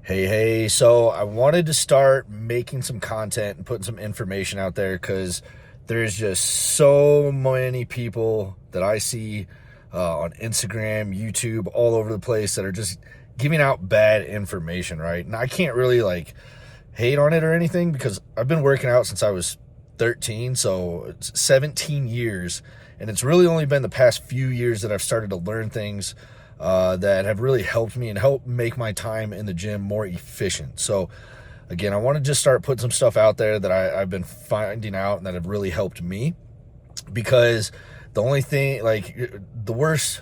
Hey, so I wanted to start making some content and putting some information out there because there's just so many people that I see on Instagram, YouTube, all over the place that are just giving out bad information, right? And I can't really like hate on it or anything because I've been working out since I was 13, so it's 17 years, and it's really only been the past few years that I've started to learn things that have really helped me and helped make my time in the gym more efficient. So again, I want to just start putting some stuff out there that I've been finding out and that have really helped me, because the only thing, like, the worst,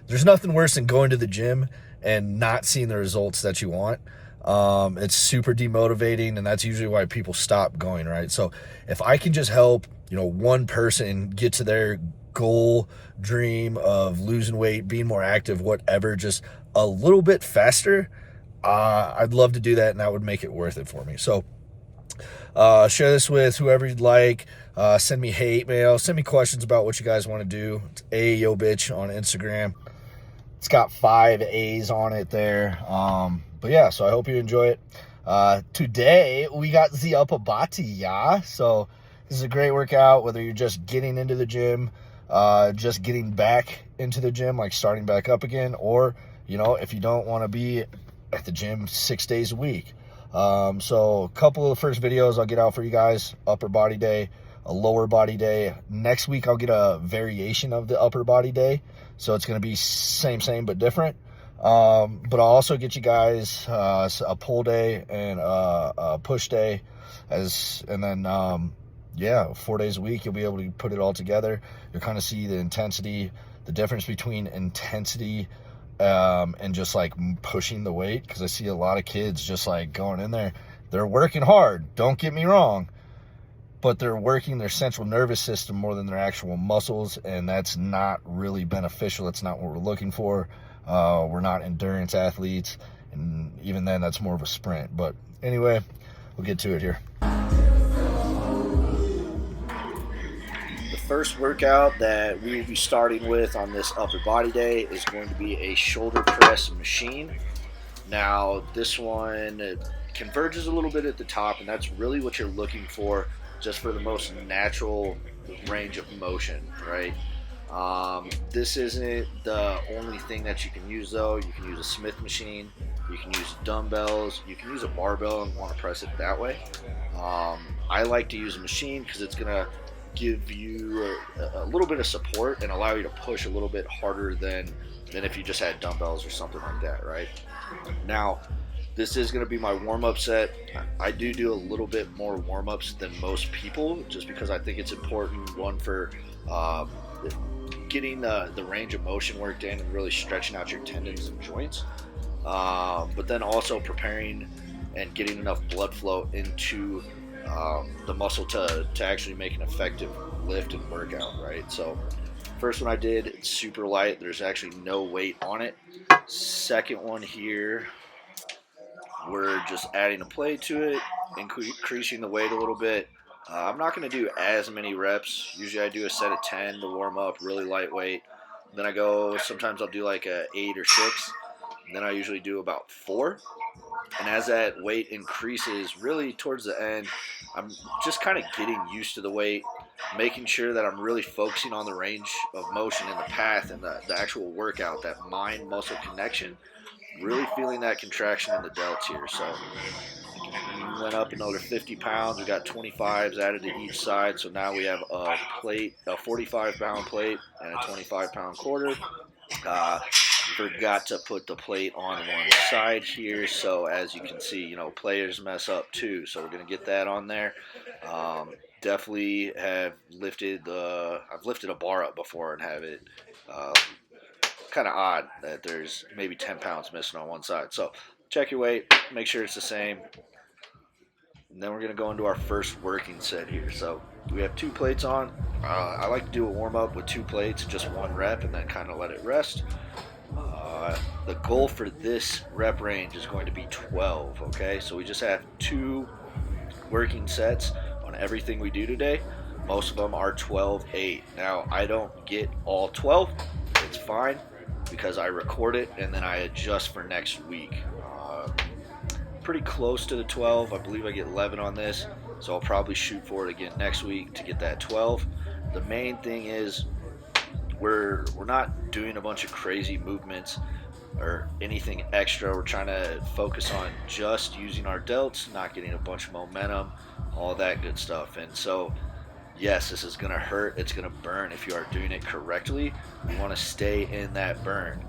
there's nothing worse than going to the gym and not seeing the results that you want. It's super demotivating, and that's usually why people stop going, right? So if I can just help, one person get to their goal, dream of losing weight, being more active, whatever, just a little bit faster, I'd love to do that, and that would make it worth it for me. So share this with whoever you'd like. Send me hate mail, send me questions about what you guys want to do. It's AYoBitch on Instagram. It's got 5 A's on it there. But yeah, so I hope you enjoy it. Today we got the upper body, yeah. So this is a great workout, whether you're just getting into the gym, just getting back into the gym, like starting back up again, or, if you don't want to be at the gym 6 days a week. So a couple of the first videos I'll get out for you guys: upper body day, a lower body day. Next week I'll get a variation of the upper body day, so it's going to be same but different. But I'll also get you guys a pull day and a push day, and then 4 days a week you'll be able to put it all together. You'll kind of see the intensity, the difference between intensity and just like pushing the weight, because I see a lot of kids just like going in there. They're working hard, don't get me wrong, but they're working their central nervous system more than their actual muscles, and that's not really beneficial. It's not what we're looking for. We're not endurance athletes, and even then that's more of a sprint. But anyway, we'll get to it here. The first workout that we will be starting with on this upper body day is going to be a shoulder press machine. Now this one converges a little bit at the top, and that's really what you're looking for, just for the most natural range of motion, right? This isn't the only thing that you can use though. You can use a Smith machine, you can use dumbbells, you can use a barbell and want to press it that way. I like to use a machine because it's gonna give you a little bit of support and allow you to push a little bit harder than if you just had dumbbells or something like that, right? Now, this is going to be my warm-up set. I do a little bit more warm-ups than most people, just because I think it's important, one, for getting the range of motion worked in and really stretching out your tendons and joints, but then also preparing and getting enough blood flow into the muscle to actually make an effective lift and workout, right? So first one I did, it's super light. There's actually no weight on it. Second one here, we're just adding a plate to it, increasing the weight a little bit. I'm not going to do as many reps. Usually I do a set of 10 to warm up, really lightweight. Then sometimes I'll do like a 8 or 6. And then I usually do about 4. And as that weight increases, really towards the end, I'm just kind of getting used to the weight, making sure that I'm really focusing on the range of motion and the path and the actual workout, that mind-muscle connection, really feeling that contraction in the delts here. So we went up another 50 pounds. We got 25s added to each side. So now we have a plate, a 45-pound plate and a 25-pound quarter. Forgot to put the plate on one side here, so as you can see, players mess up too, so we're going to get that on there. Definitely have I've lifted a bar up before and have it kind of odd that there's maybe 10 pounds missing on one side. So check your weight, make sure it's the same, and then we're going to go into our first working set here. So we have 2 plates on. I like to do a warm-up with 2 plates, just 1 rep, and then kind of let it rest. The goal for this rep range is going to be 12, okay? So we just have 2 working sets on everything we do today. Most of them are 12-8. Now, I don't get all 12. It's fine, because I record it and then I adjust for next week. pretty close to the 12. I believe I get 11 on this, so I'll probably shoot for it again next week to get that 12. The main thing is we're not doing a bunch of crazy movements or anything extra. We're trying to focus on just using our delts, not getting a bunch of momentum, all that good stuff. And so yes, this is going to hurt, it's going to burn. If you are doing it correctly, you want to stay in that burn.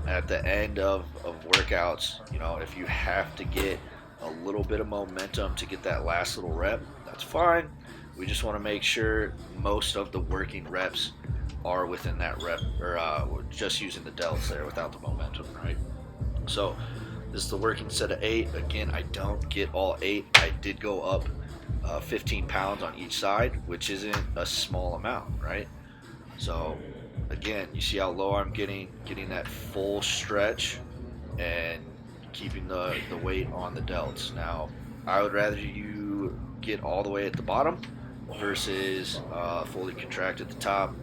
At the end of workouts, if you have to get a little bit of momentum to get that last little rep, that's fine. We just want to make sure most of the working reps are within that rep, or just using the delts there without the momentum, right? So this is the working set of 8. Again, I don't get all 8. I did go up 15 pounds on each side, which isn't a small amount, right? So again, you see how low I'm getting that full stretch and keeping the weight on the delts. Now, I would rather you get all the way at the bottom versus fully contract at the top.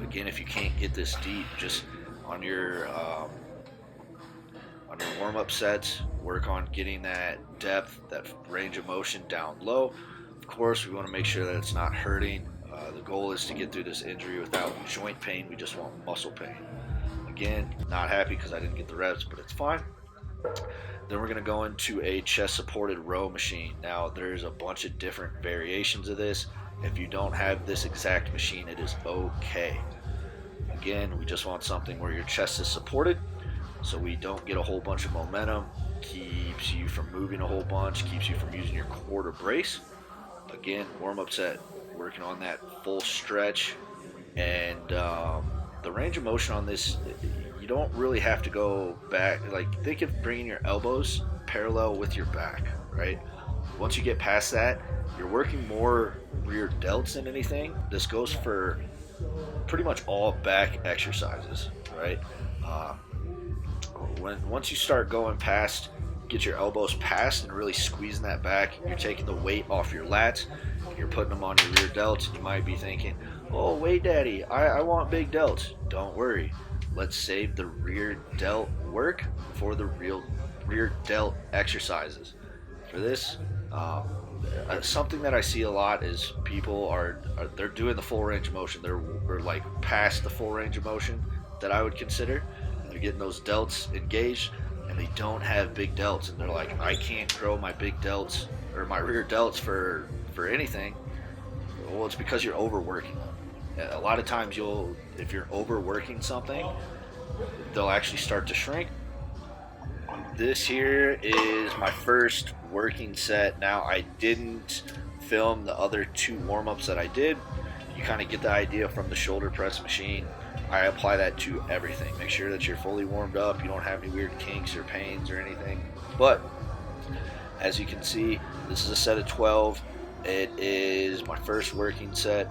Again, if you can't get this deep, just on your warm-up sets, work on getting that depth, that range of motion down low. Of course, we want to make sure that it's not hurting. The goal is to get through this injury without joint pain. We just want muscle pain. Again, not happy because I didn't get the reps, but it's fine. Then we're going to go into a chest-supported row machine. Now, there's a bunch of different variations of this. If you don't have this exact machine, it is okay. Again, we just want something where your chest is supported so we don't get a whole bunch of momentum, keeps you from moving a whole bunch, keeps you from using your core to brace. Again, warm-up set, working on that full stretch, and the range of motion on this, you don't really have to go back. Like, think of bringing your elbows parallel with your back, right? Once you get past that, you're working more rear delts than anything. This goes for pretty much all back exercises, right? Once you start going past, get your elbows past and really squeezing that back, you're taking the weight off your lats, you're putting them on your rear delts, and you might be thinking, oh, wait, daddy, I want big delts. Don't worry. Let's save the rear delt work for the rear delt exercises. For this, something that I see a lot is people they're doing the full range of motion. They're like past the full range of motion that I would consider. They're getting those delts engaged, and they don't have big delts, and they're like, I can't grow my big delts or my rear delts for anything. Well, it's because you're overworking. A lot of times if you're overworking something, they'll actually start to shrink. This here is my first working set. Now, I didn't film the other 2 warm-ups that I did. You kind of get the idea from the shoulder press machine. I apply that to everything. Make sure that you're fully warmed up. You don't have any weird kinks or pains or anything. But as you can see, this is a set of 12. It is my first working set.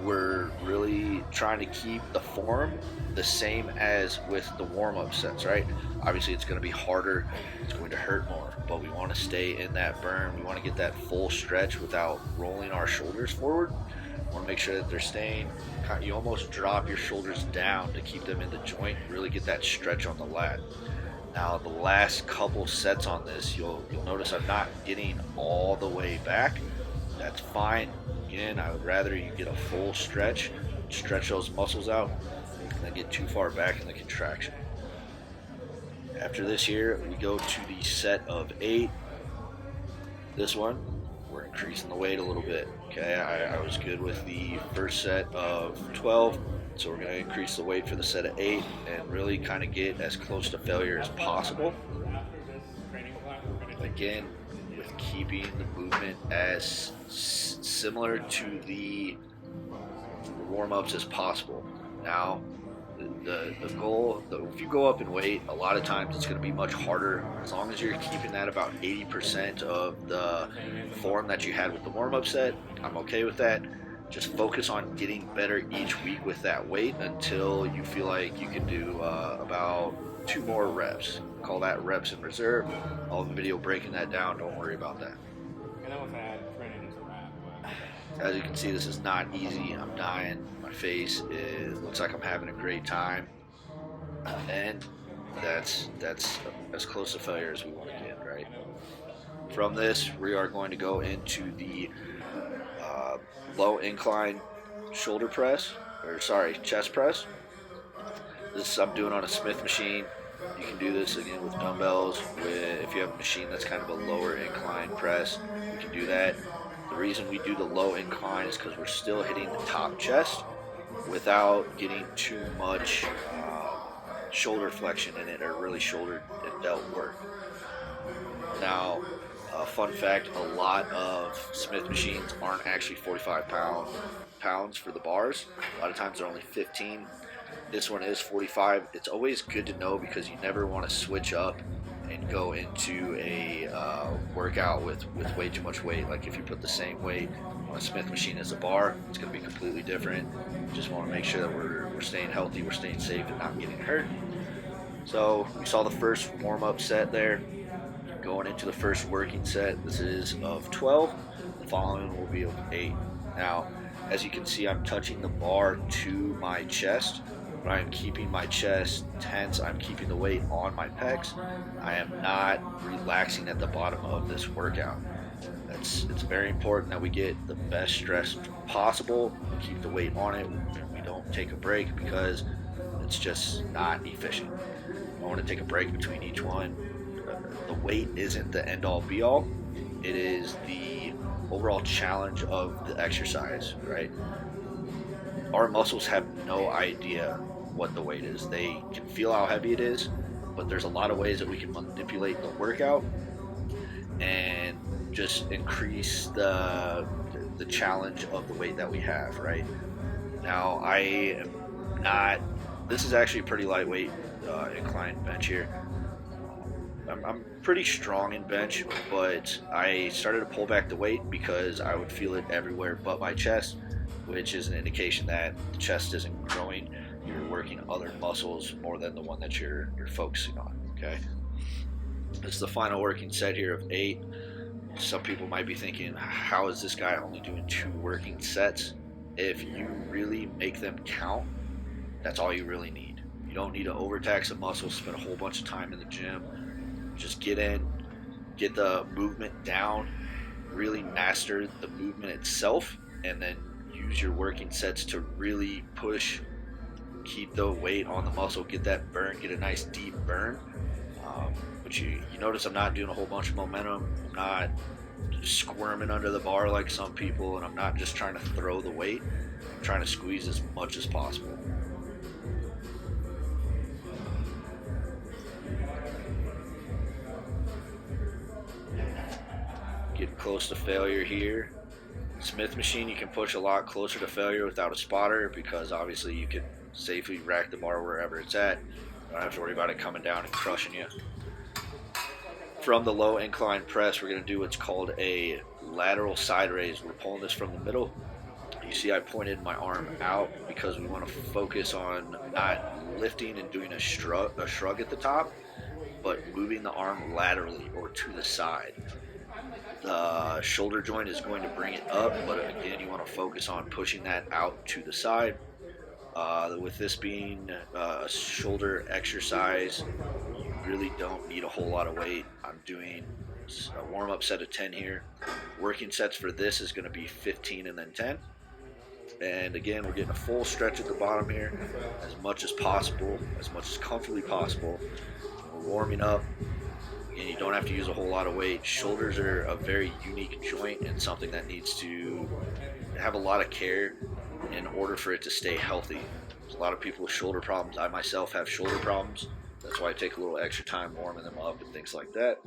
We're really trying to keep the form the same as with the warm-up sets, right? Obviously, it's going to be harder. It's going to hurt more, but we want to stay in that burn. We want to get that full stretch without rolling our shoulders forward. We want to make sure that they're staying. You almost drop your shoulders down to keep them in the joint, really get that stretch on the lat. Now, the last couple sets on this, you'll notice I'm not getting all the way back. That's fine. Again, I would rather you get a full stretch those muscles out, than get too far back in the contraction. After this here, we go to the set of 8. This one, we're increasing the weight a little bit. Okay, I was good with the first set of 12, so we're going to increase the weight for the set of 8 and really kind of get as close to failure as possible. Again, with keeping the movement as similar to the warm-ups as possible. Now, the goal, if you go up in weight, a lot of times it's going to be much harder. As long as you're keeping that about 80% of the form that you had with the warm-up set, I'm okay with that. Just focus on getting better each week with that weight until you feel like you can do about 2 more reps. Call that reps in reserve. I'll have a video breaking that down. Don't worry about that. As you can see, this is not easy. I'm dying. My face looks like I'm having a great time. And That's as close to failure as we want to get, right? From this, we are going to go into the uh, low incline shoulder press, or sorry, chest press. This I'm doing on a Smith machine. You can do this again with dumbbells. If you have a machine that's kind of a lower incline press, you can do that. The reason we do the low incline is because we're still hitting the top chest without getting too much shoulder flexion in it, or really shoulder and delt work. Now, fun fact: a lot of Smith machines aren't actually 45 pounds for the bars. A lot of times they're only 15. This one is 45. It's always good to know because you never want to switch up and go into a workout with way too much weight. Like if you put the same weight on a Smith machine as a bar, it's going to be completely different. Just want to make sure that we're staying healthy, we're staying safe, and not getting hurt. So we saw the first warm-up set there. Going into the first working set, this is of 12. The following will be of 8. Now, as you can see, I'm touching the bar to my chest, but I'm keeping my chest tense. I'm keeping the weight on my pecs. I am not relaxing at the bottom of this workout. It's very important that we get the best stress possible, keep the weight on it, and we don't take a break because it's just not efficient. I want to take a break between each one. The weight isn't the end all be all. It is the overall challenge of the exercise, right? Our muscles have no idea what the weight is. They can feel how heavy it is, but there's a lot of ways that we can manipulate the workout and just increase the challenge of the weight that we have, right? Now, I am not. This is actually a pretty lightweight incline bench here. I'm pretty strong in bench, but I started to pull back the weight because I would feel it everywhere but my chest, which is an indication that the chest isn't growing. You're working other muscles more than the one that you're focusing on. Okay, this is the final working set here of 8. Some people might be thinking, how is this guy only doing 2 working sets? If you really make them count, that's all you really need. You don't need to overtax the muscles, spend a whole bunch of time in the gym. Just get in, get the movement down, really master the movement itself, and then use your working sets to really push, keep the weight on the muscle, get that burn, get a nice deep burn. But you notice I'm not doing a whole bunch of momentum. I'm not squirming under the bar like some people, and I'm not just trying to throw the weight. I'm trying to squeeze as much as possible. Getting close to failure here. Smith machine, you can push a lot closer to failure without a spotter because obviously you can safely rack the bar wherever it's at. You don't have to worry about it coming down and crushing you. From the low incline press, we're going to do what's called a lateral side raise. We're pulling this from the middle. You see I pointed my arm out because we want to focus on not lifting and doing a shrug at the top, but moving the arm laterally or to the side. The shoulder joint is going to bring it up, but again, you want to focus on pushing that out to the side. With this being a shoulder exercise, you really don't need a whole lot of weight. I'm doing a warm-up set of 10 here. Working sets for this is going to be 15 and then 10. And again, we're getting a full stretch at the bottom here, as much as possible, as much as comfortably possible. We're warming up, and you don't have to use a whole lot of weight. Shoulders are a very unique joint and something that needs to have a lot of care in order for it to stay healthy. There's a lot of people with shoulder problems. I myself have shoulder problems. That's why I take a little extra time warming them up and things like that.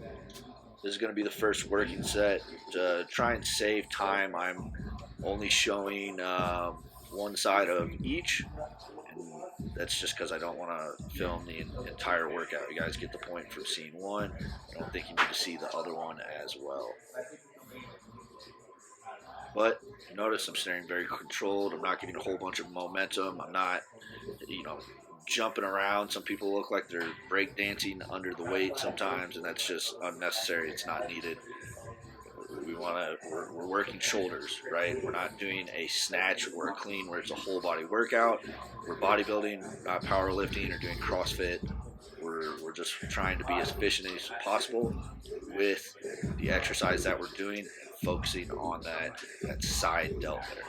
This is going to be the first working set. To try and save time, I'm only showing one side of each. And that's just because I don't want to film the entire workout. You guys get the point from seeing one. I don't think you need to see the other one as well. But notice I'm staying very controlled. I'm not getting a whole bunch of momentum. I'm not, jumping around. Some people look like they're breakdancing under the weight sometimes, and that's just unnecessary. It's not needed. We're working shoulders, right? We're not doing a snatch or a clean where it's a whole body workout. We're bodybuilding, not powerlifting or doing CrossFit. we're just trying to be as efficient as possible with the exercise that we're doing, and focusing on that side delt there.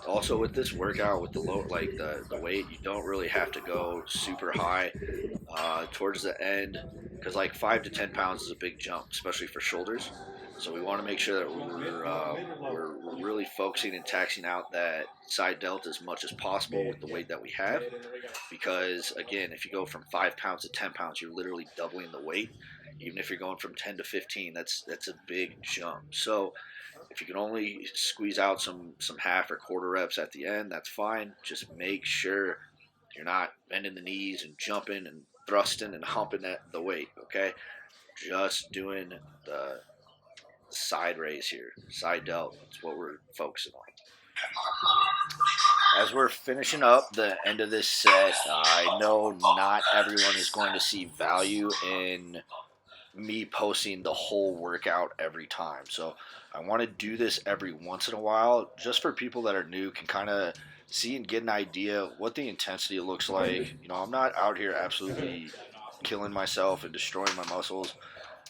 Also, with this workout, with the low, like the weight, you don't really have to go super high towards the end, because like 5 to 10 pounds is a big jump, especially for shoulders. So we want to make sure that we're really focusing and taxing out that side delt as much as possible with the weight that we have, because again, if you go from 5 pounds to 10 pounds, you're literally doubling the weight. Even if you're going from 10 to 15, that's a big jump. So if you can only squeeze out some half or quarter reps at the end, that's fine. Just make sure you're not bending the knees and jumping and thrusting and humping the weight, okay? Just doing the side raise here, side delt. That's what we're focusing on. As we're finishing up the end of this set, I know not everyone is going to see value in me posting the whole workout every time. So I want to do this every once in a while, just for people that are new can kind of see and get an idea of what the intensity looks like. You know, I'm not out here absolutely killing myself and destroying my muscles.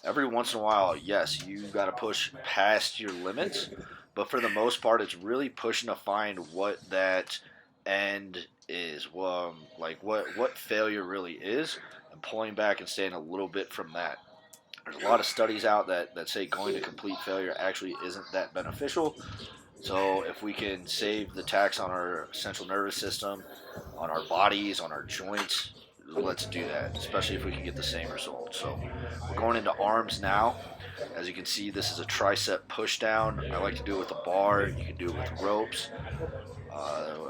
Every once in a while, yes, you got to push past your limits, but for the most part, it's really pushing to find what that end is, like what failure really is, and pulling back and staying a little bit from that. There's a lot of studies out that say going to complete failure actually isn't that beneficial. So if we can save the tax on our central nervous system, on our bodies, on our joints, let's do that, especially if we can get the same result. So we're going into arms now. As you can see, this is a tricep push down. I like to do it with a bar. You can do it with ropes.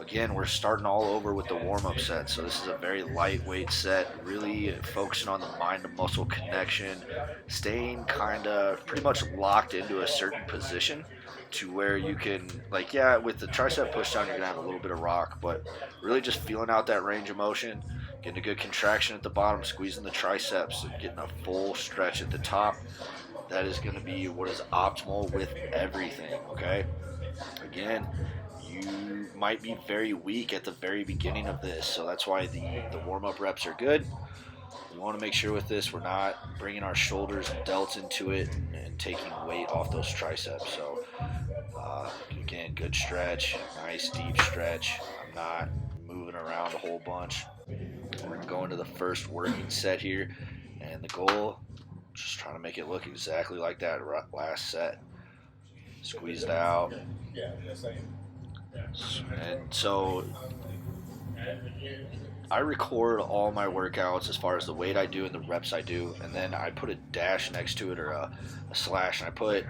Again, we're starting all over with the warm-up set. So this is a very lightweight set, really focusing on the mind-to-muscle connection, staying kind of pretty much locked into a certain position to where you can, like, yeah, with the tricep push down, you're going to have a little bit of rock, but really just feeling out that range of motion, getting a good contraction at the bottom, squeezing the triceps, and getting a full stretch at the top. That is going to be what is optimal with everything, okay? Again, you might be very weak at the very beginning of this, so that's why the warm-up reps are good. We want to make sure with this we're not bringing our shoulders and delts into it and taking weight off those triceps. So again, good stretch, nice deep stretch. I'm not moving around a whole bunch. We're going to go into the first working set here, and the goal, just trying to make it look exactly like that last set. Squeeze it out. And so I record all my workouts as far as the weight I do and the reps I do, and then I put a dash next to it, or a slash, and I put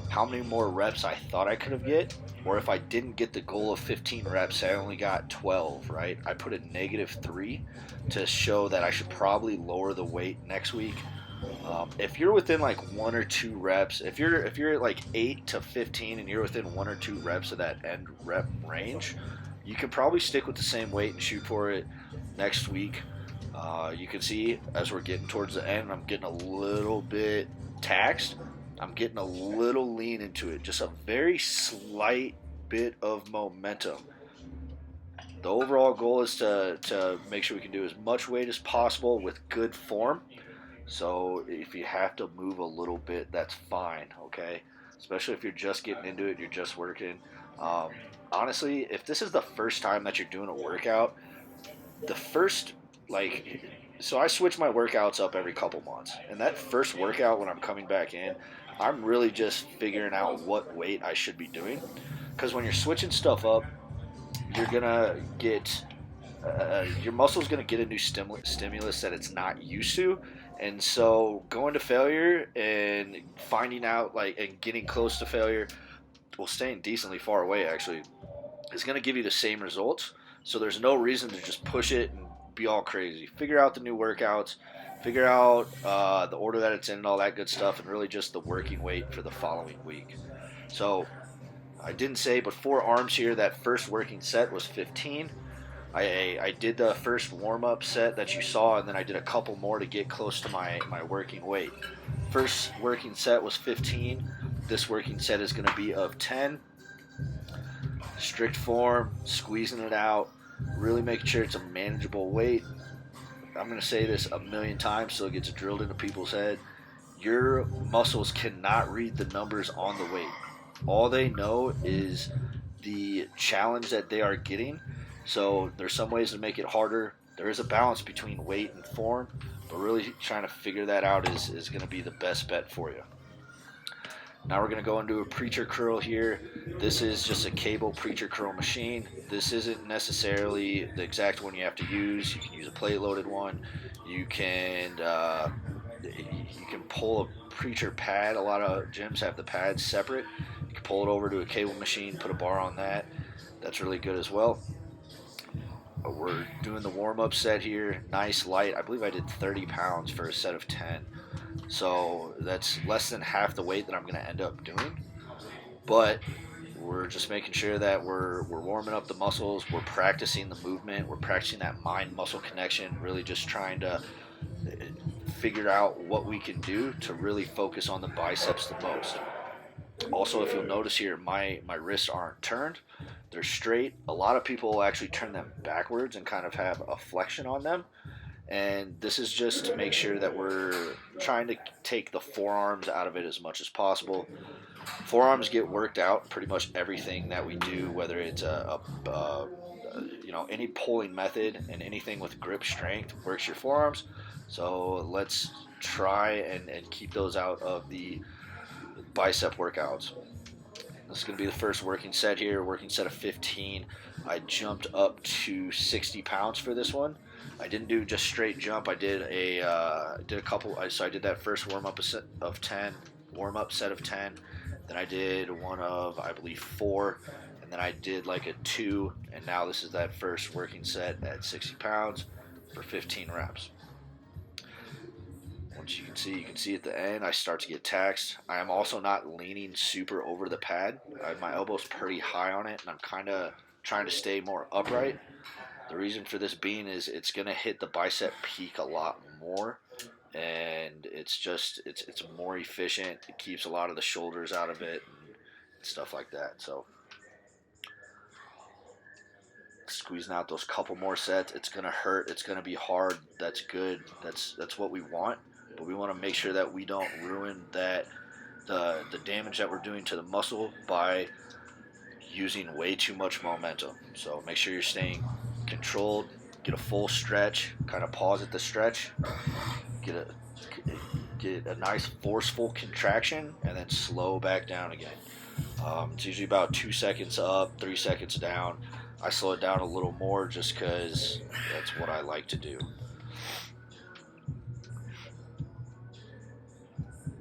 how many more reps I thought I could have get, or if I didn't get the goal of 15 reps, I only got 12, right? I put a -3 to show that I should probably lower the weight next week. If you're within like 1 or 2 reps, if you're at like 8 to 15 and you're within 1 or 2 reps of that end rep range, you can probably stick with the same weight and shoot for it next week. You can see as we're getting towards the end, I'm getting a little bit taxed. I'm getting a little lean into it, just a very slight bit of momentum. The overall goal is to make sure we can do as much weight as possible with good form. So if you have to move a little bit, that's fine, okay? Especially if you're just getting into it, you're just working. Honestly, if this is the first time that you're doing a workout, so I switch my workouts up every couple months. And that first workout when I'm coming back in, I'm really just figuring out what weight I should be doing. Because when you're switching stuff up, you're going to get, your muscle's going to get a new stimulus that it's not used to. And so going to failure and finding out, and getting close to failure, well, staying decently far away actually, is going to give you the same results. So there's no reason to just push it and be all crazy. Figure out the new workouts, figure out the order that it's in and all that good stuff, and really just the working weight for the following week. So I didn't say, but for arms here, that first working set was 15. I did the first warm-up set that you saw, and then I did a couple more to get close to my working weight. First working set was 15. This working set is going to be of 10. strict form, squeezing it out, really making sure it's a manageable weight. I'm going to say this a million times so it gets drilled into people's head. Your muscles cannot read the numbers on the weight. All they know is the challenge that they are getting. So there's some ways to make it harder. There is a balance between weight and form, but really trying to figure that out is going to be the best bet for you. Now we're going to go into a preacher curl here. This is just a cable preacher curl machine. This isn't necessarily the exact one you have to use. You can use a plate loaded one. You can pull a preacher pad. A lot of gyms have the pads separate. You can pull it over to a cable machine, put a bar on that. That's really good as well. We're doing the warm-up set here. Nice light. I believe I did 30 pounds for a set of 10. So that's less than half the weight that I'm going to end up doing. But we're just making sure that we're warming up the muscles. We're practicing the movement. We're practicing that mind-muscle connection. Really just trying to figure out what we can do to really focus on the biceps the most. Also, if you'll notice here, my wrists aren't turned. They're straight. A lot of people actually turn them backwards and kind of have a flexion on them. And this is just to make sure that we're trying to take the forearms out of it as much as possible. Forearms get worked out pretty much everything that we do, whether it's any pulling method and anything with grip strength works your forearms. So let's try and keep those out of the bicep workouts. This is going to be the first working set here, working set of 15. I jumped up to 60 pounds for this one. I didn't do just straight jump. I did a couple. So I did that first warm up set of 10, warm up set of 10. Then I did one of, I believe, 4, and then I did like a 2, and now this is that first working set at 60 pounds for 15 reps. Once you can see at the end, I start to get taxed. I am also not leaning super over the pad. My elbow's pretty high on it, and I'm kind of trying to stay more upright. The reason for this being is it's going to hit the bicep peak a lot more, and it's more efficient. It keeps a lot of the shoulders out of it and stuff like that. So squeezing out those couple more sets. It's going to hurt. It's going to be hard. That's good. That's what we want. But we want to make sure that we don't ruin the damage that we're doing to the muscle by using way too much momentum. So make sure you're staying controlled, get a full stretch, kind of pause at the stretch, get a nice forceful contraction, and then slow back down again. It's usually about 2 seconds up, 3 seconds down. I slow it down a little more just because that's what I like to do.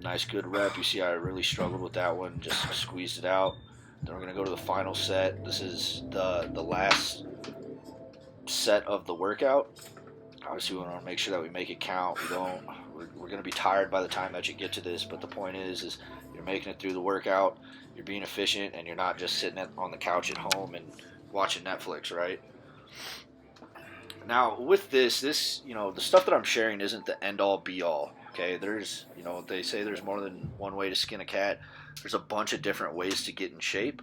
Nice good rep. You see I really struggled with that one, just squeezed it out. Then we're going to go to the final set. This is the last set of the workout. Obviously we want to make sure that we make it count. We're going to be tired by the time that you get to this, but the point is you're making it through the workout, you're being efficient, and you're not just sitting on the couch at home and watching Netflix, right? Now with this, the stuff that I'm sharing isn't the end all be all. Okay, there's, they say there's more than one way to skin a cat. There's a bunch of different ways to get in shape.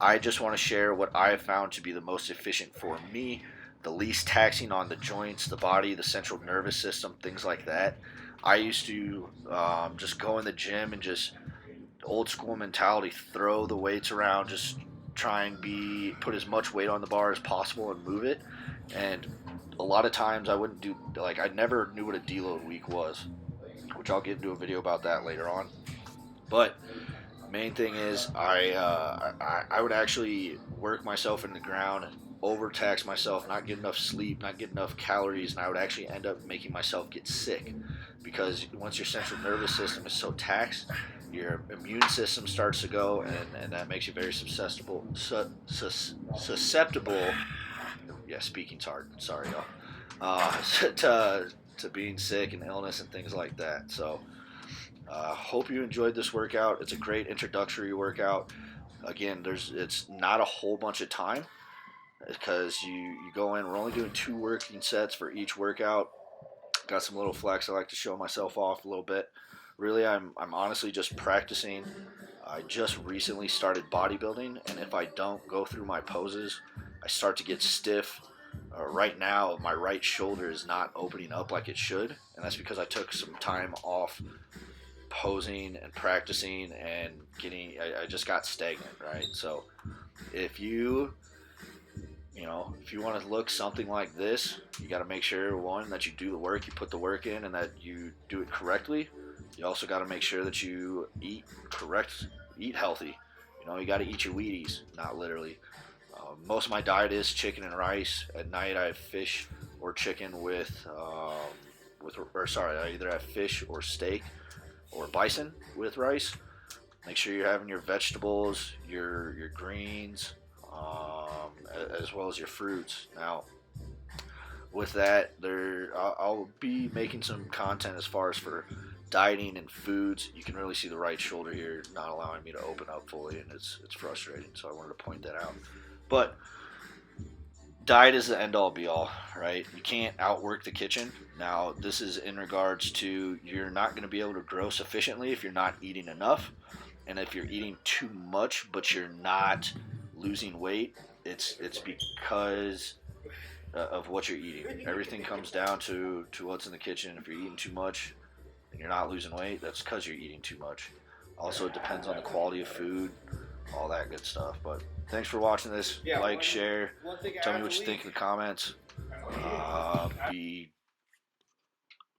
I just want to share what I have found to be the most efficient for me, the least taxing on the joints, the body, the central nervous system, things like that. I used to just go in the gym and just old school mentality, throw the weights around, just try and put as much weight on the bar as possible and move it. And a lot of times I wouldn't do, I never knew what a deload week was, which I'll get into a video about that later on. But main thing is I would actually work myself in the ground, overtax myself, not get enough sleep, not get enough calories, and I would actually end up making myself get sick, because once your central nervous system is so taxed, your immune system starts to go, and that makes you very susceptible. Yeah, speaking's hard. Sorry, y'all. To being sick and illness and things like that. So hope you enjoyed this workout. It's a great introductory workout. Again, it's not a whole bunch of time, because you go in. We're only doing 2 working sets for each workout. Got some little flex. I like to show myself off a little bit. Really, I'm honestly just practicing. I just recently started bodybuilding, and if I don't go through my poses, I start to get stiff. Right now, my right shoulder is not opening up like it should, and that's because I took some time off posing and practicing and getting. I just got stagnant, right? So if if you want to look something like this, you got to make sure, one, that you do the work, you put the work in, and that you do it correctly. You also got to make sure that you eat healthy. You got to eat your Wheaties, not literally. Most of my diet is chicken and rice. At night, I have fish or chicken or sorry, I either have fish or steak or bison with rice. Make sure you're having your vegetables, your greens, as well as your fruits. Now, with that, I'll be making some content as far as for dieting and foods. You can really see the right shoulder here not allowing me to open up fully, and it's frustrating. So I wanted to point that out. But diet is the end all be all, right? You can't outwork the kitchen. Now, this is in regards to you're not going to be able to grow sufficiently if you're not eating enough. And if you're eating too much but you're not losing weight, it's because of what you're eating. Everything comes down to what's in the kitchen. If you're eating too much and you're not losing weight, that's because you're eating too much. Also, it depends on the quality of food, all that good stuff. But thanks for watching this. Like, share, tell me what you think in the comments. Be